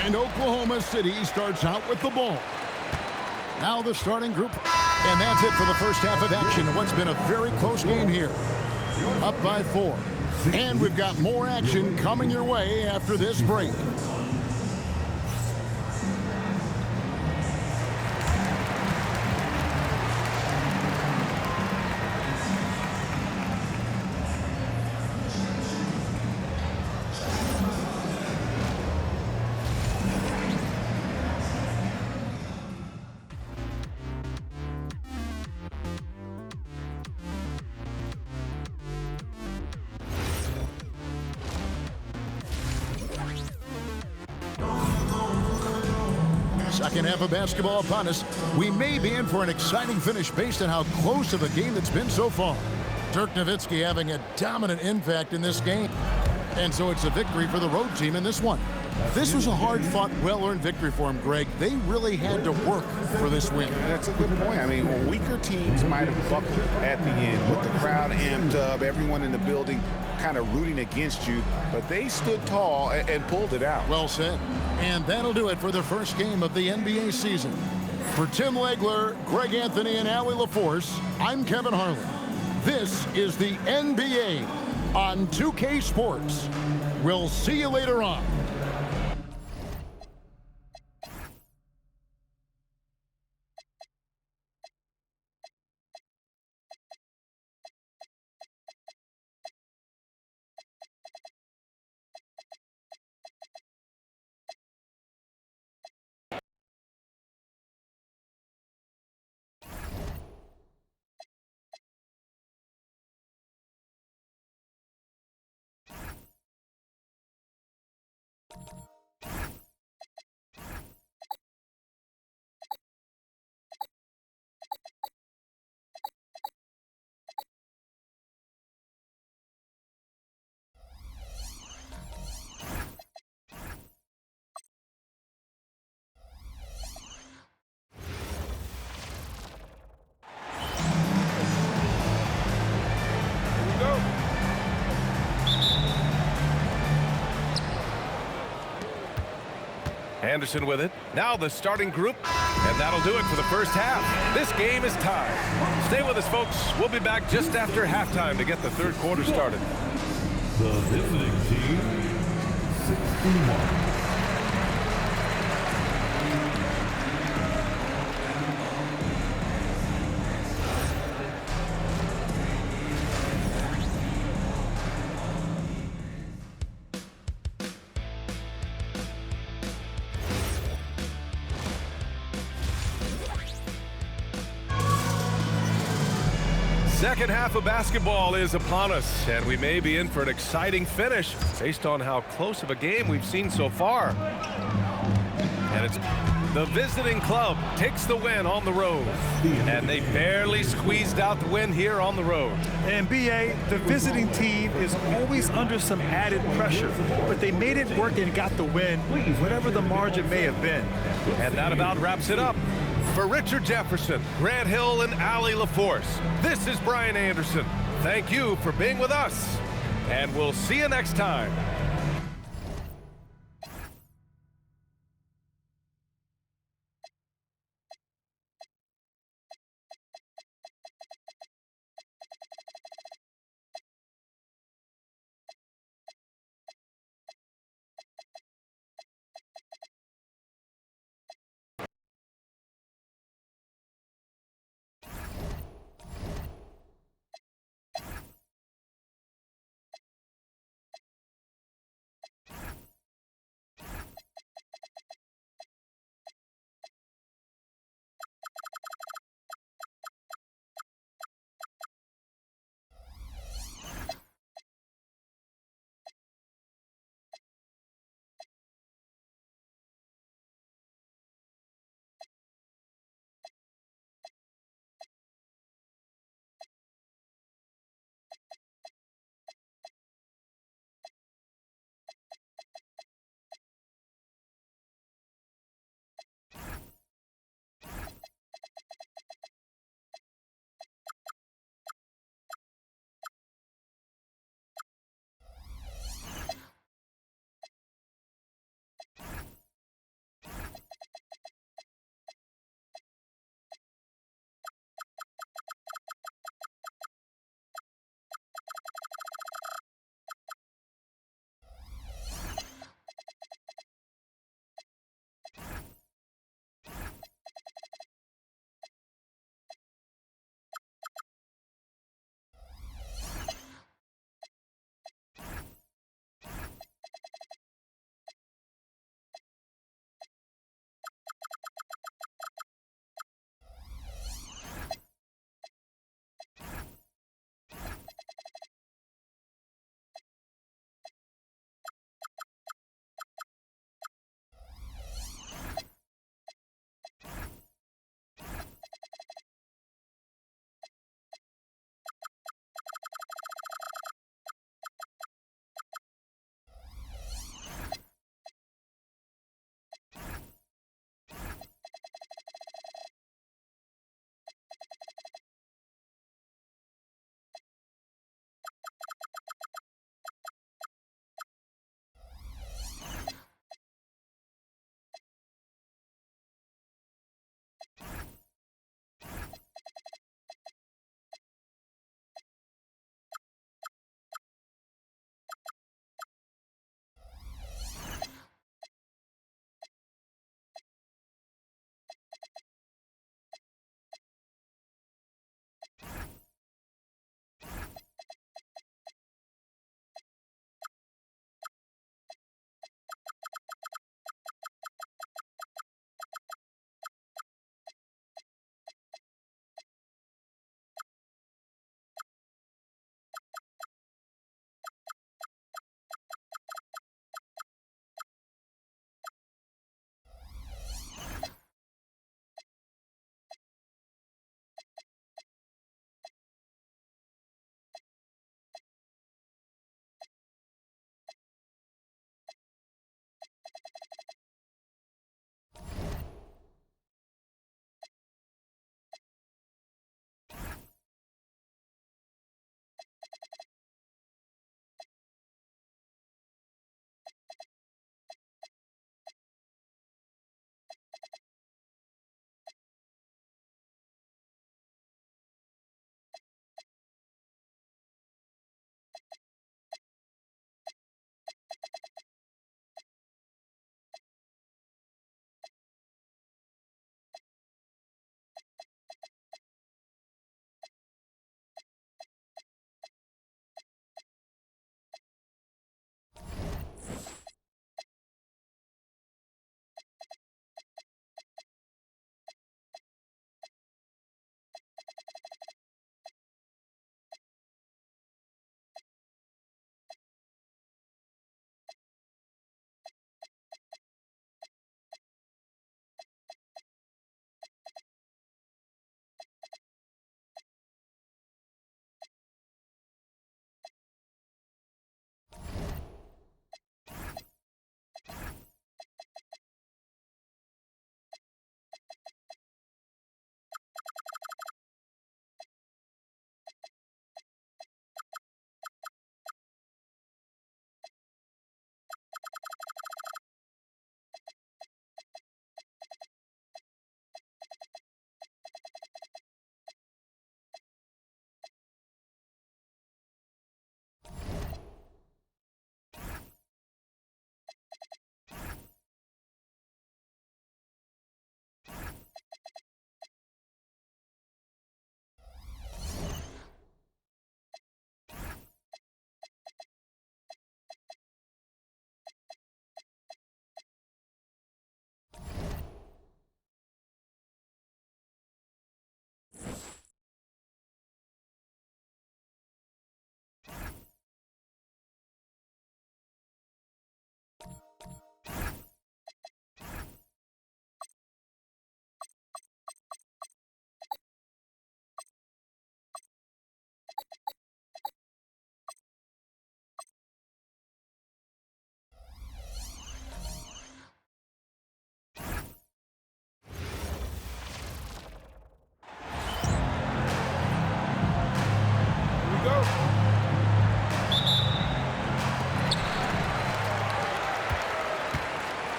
And Oklahoma City starts out with the ball. Now the starting group. And that's it for the first half of action. What's been a very close game here. Up by 4. And we've got more action coming your way after this break. Second half of basketball upon us. We may be in for an exciting finish based on how close of a game it's been so far. Dirk Nowitzki having a dominant impact in this game. And so it's a victory for the road team in this one. This was a hard-fought, well-earned victory for him, Greg. They really had to work for this win. That's a good point. I mean, weaker teams might have buckled at the end with the crowd amped up, everyone in the building kind of rooting against you, but they stood tall and pulled it out. Well said. And that'll do it for the first game of the NBA season. For Tim Legler, Greg Anthony, and Allie LaForce, I'm Kevin Harlan. This is the NBA on 2K Sports. We'll see you later on. Anderson with it. Now the starting group, and that'll do it for the first half. This game is tied. Stay with us, folks. We'll be back just after halftime to get the third quarter started. The visiting team, 61. Second half of basketball is upon us, and we may be in for an exciting finish based on how close of a game we've seen so far. And it's the visiting club takes the win on the road, and they barely squeezed out the win here on the road. And BA, the visiting team is always under some added pressure, but they made it work and got the win, whatever the margin may have been. And that about wraps it up. For Richard Jefferson, Grant Hill, and Allie LaForce, this is Brian Anderson. Thank you for being with us, and we'll see you next time.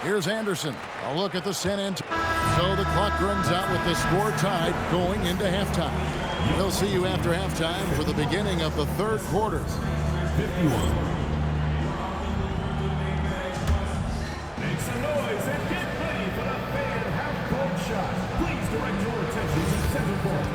Here's Anderson. A look at the San Antonio. So the clock runs out with the score tied going into halftime. We'll see you after halftime for the beginning of the third quarter. 51. Make some noise and get ready for the fan half-court shot. Please direct your attention to center court.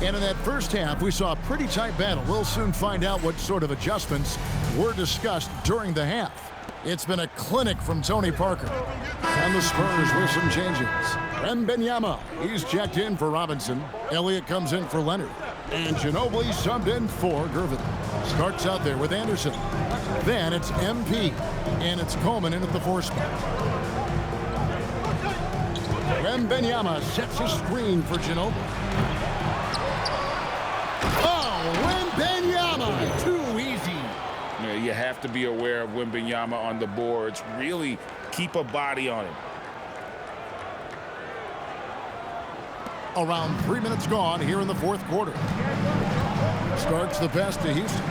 And in that first half, we saw a pretty tight battle. We'll soon find out what sort of adjustments were discussed during the half. It's been a clinic from Tony Parker. And the Spurs with some changes. Wembanyama, he's checked in for Robinson. Elliott comes in for Leonard. And Ginobili subbed in for Gervin. Starts out there with Anderson. Then it's MP. And it's Coleman in at the 4 spot. Wembanyama sets a screen for Ginobili. Wembanyama, too easy. Yeah, you have to be aware of Wembanyama on the boards. Really keep a body on him. Around 3 minutes gone here in the fourth quarter. Starts the pass to Houston.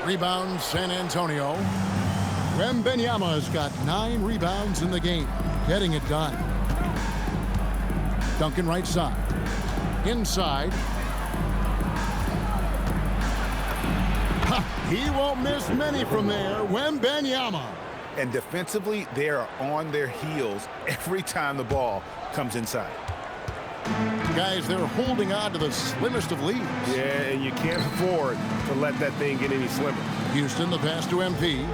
Rebound, San Antonio. Wembanyama's got 9 rebounds in the game, getting it done. Duncan right side. Inside. He won't miss many from there. Wembanyama. And defensively, they are on their heels every time the ball comes inside. Guys, they're holding on to the slimmest of leads. Yeah, and you can't afford to let that thing get any slimmer. Houston, the pass to MP.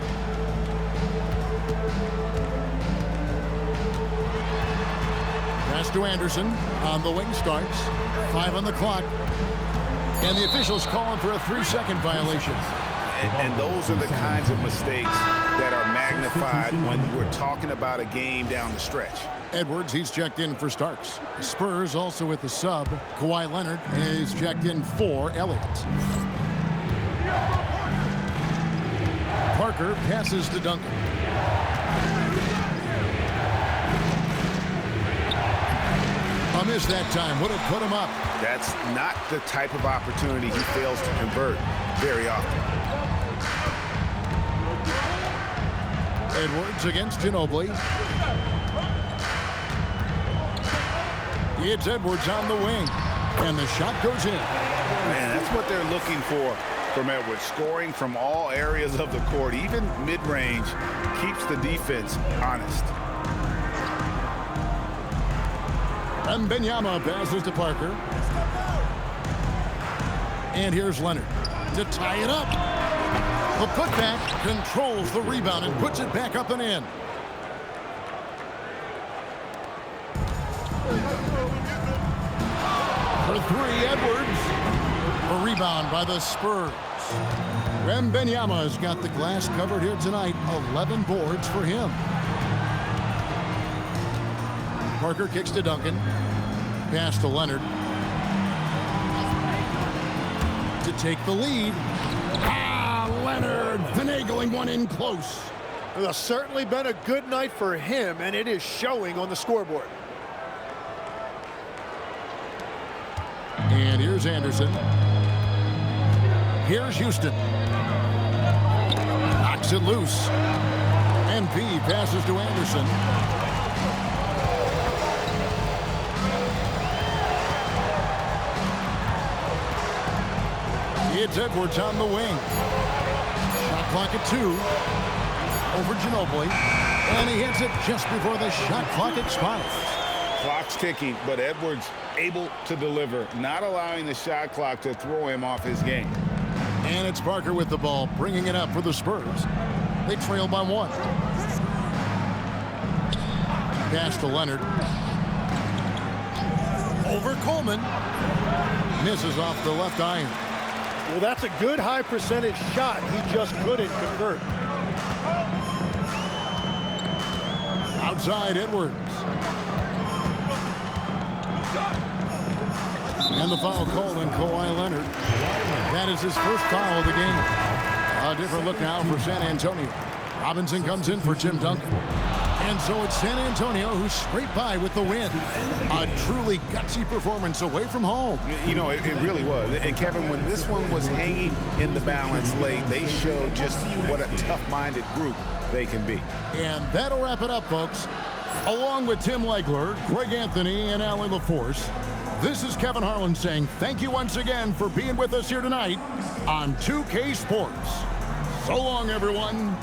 Pass to Anderson. On the wing starts. 5 on the clock. And the officials calling for a 3-second violation. And those are the kinds of mistakes that are magnified when we're talking about a game down the stretch. Edwards, he's checked in for Starks. Spurs also with the sub. Kawhi Leonard is checked in for Elliott. Parker passes to Duncan. A miss that time would have put him up. That's not the type of opportunity he fails to convert very often. Edwards against Ginobili. It's Edwards on the wing. And the shot goes in. Man, that's what they're looking for from Edwards. Scoring from all areas of the court, even mid-range, keeps the defense honest. Wembanyama passes to Parker. And here's Leonard to tie it up. The putback controls the rebound and puts it back up and in. For 3, Edwards. A rebound by the Spurs. Wembanyama's got the glass covered here tonight. 11 boards for him. Parker kicks to Duncan. Pass to Leonard. To take the lead. Leonard finagling one in close. It has certainly been a good night for him, and it is showing on the scoreboard. And here's Anderson. Here's Houston. Knocks it loose. MP passes to Anderson. It's Edwards on the wing. Shot clock at 2. Over Ginobili. And he hits it just before the shot clock expires. Clock's ticking, but Edwards able to deliver, not allowing the shot clock to throw him off his game. And it's Parker with the ball, bringing it up for the Spurs. They trail by 1. Pass to Leonard. Over Coleman. Misses off the left iron. Well, that's a good high percentage shot. He just couldn't convert. inside Edwards. And the foul called on Kawhi Leonard. That is his first foul of the game. A different look now for San Antonio. Robinson comes in for Tim Duncan. And so it's San Antonio who scraped by with the win. A truly gutsy performance away from home. You know, it really was. And Kevin, when this one was hanging in the balance late, they showed just what a tough-minded group they can be. And that'll wrap it up, folks. Along with Tim Legler, Greg Anthony, and Alan LaForce, this is Kevin Harlan saying thank you once again for being with us here tonight on 2K Sports. So long, everyone.